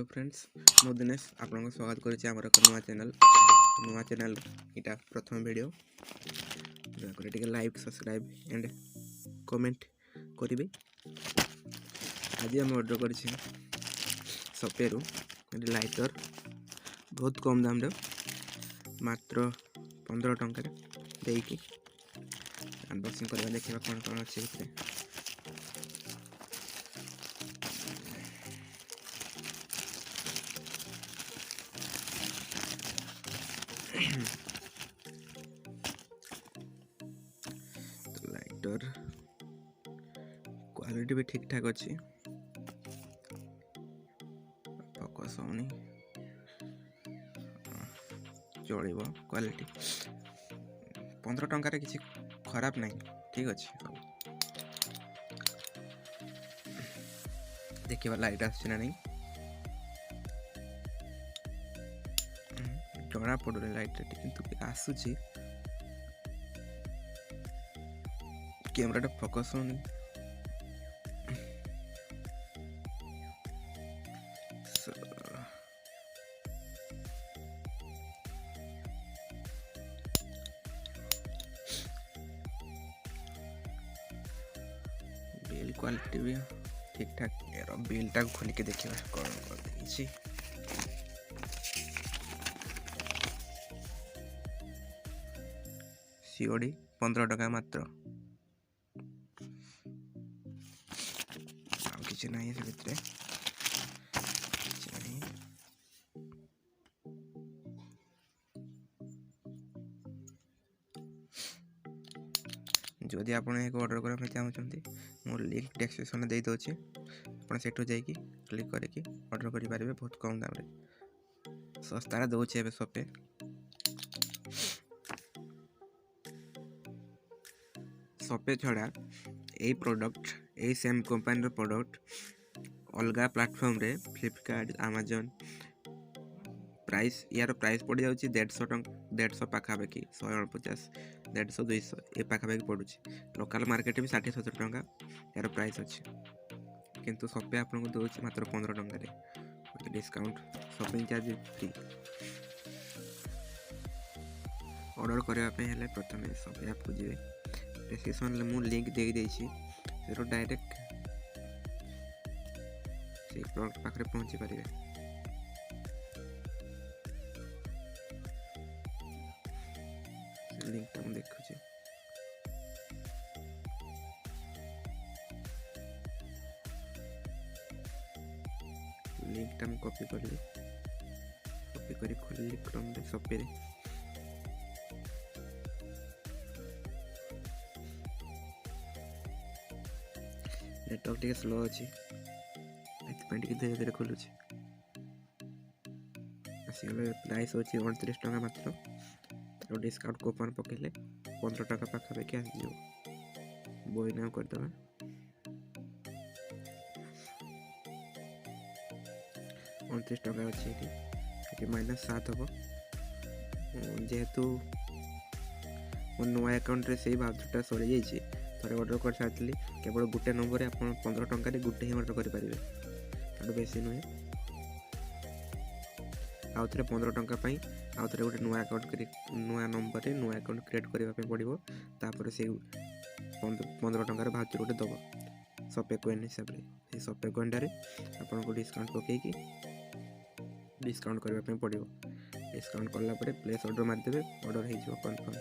Hello friends मो दिनेश आपन स्वागत करुच्चे आमर एक नुआ चैनल इटा प्रथम video Daya like subscribe and comment करेंगे। आज आम ऑर्डर कर सपेरु लाइटर बहुत कम दाम मात्र 15 टंका देकी अनबॉक्सिंग करवा देखा कौन कौन अच्छे तो लाइटर क्वालिटी भी ठीक ठाक अच्छी फोकस होनी चलो क्वालिटी 15 टंकार किसी खराब नहीं ठीक अच्छे देखिए लाइट आसना नहीं जना पड़े लाइट किंतु आसूची कैमरा फोकस होनी बिल क्वालिटी भी ठीक ठाक बिल टा खोल के देखिए कौन कर देछि सीओडी 15 टका मात्र किसी ना से भितर जदि आप ऑर्डर करने चाहते मो लिंक डिस्क्रिप्शन में दे दूसरी आप जाकि क्लिक करके ऑर्डर करेंगे बहुत कम दाम रे सस्तार दौचे सपे सपे छड़ा यही प्रोडक्ट यही सेम कंपनी प्रोडक्ट अलग प्लेटफॉर्म रे फ्लिपकार्ट अमेजन प्राइस यार प्राइस पड़ जाऊँगी 150 टंका 150 पाखापाखि 150 150 200 ये पाखापाखि पड़ू लोकल मार्केट भी 60-70 टंका यार प्राइस अच्छे किंतु सपे आपको दूसरी मात्र 15 टंका discount shopping charge free order करने प्रथम सपे आपको जी डिस्क्रिप्शन मुझे लिंक दे देसी डायरेक्ट से प्रोडक्ट पाखे पहुँची पारे लिंक देखुचे लिंक कॉपी कर खोल क्रम सपे नेटवर्क टे स्लो अच्छी धीरे धीरे खोलुँ प्राइस अच्छी 29 टंका मात्र डिस्काउंट कूपन पकेले 15 टका पाखापाखि आसो बोई ना करदे 29 टका अच्छे -7 हम जेहेतु मो नुआ अकाउंट रे से भावटा सरी जाइए थे ऑर्डर कर सारी केवल गोटे नंबर आप 15 टंका गोटे ही ऑर्डर करेंगे बेसी नुहे आउ थे 15 टंका आउ थे गोटे नुआ अकाउंट नुआ नंबर नुआ अकाउंट क्रिएट करने पड़ो तापर से 15 टंकार भाउचर गोटे दब सपे कॉइन हिसाब से सपे कॉइनटारे आपको डिस्काउंट पकईकि डिस्काउंट करने पड़ो डिस्काउंट कलापर प्लेस ऑर्डर मारिदेवे ऑर्डर हो कन्फर्म।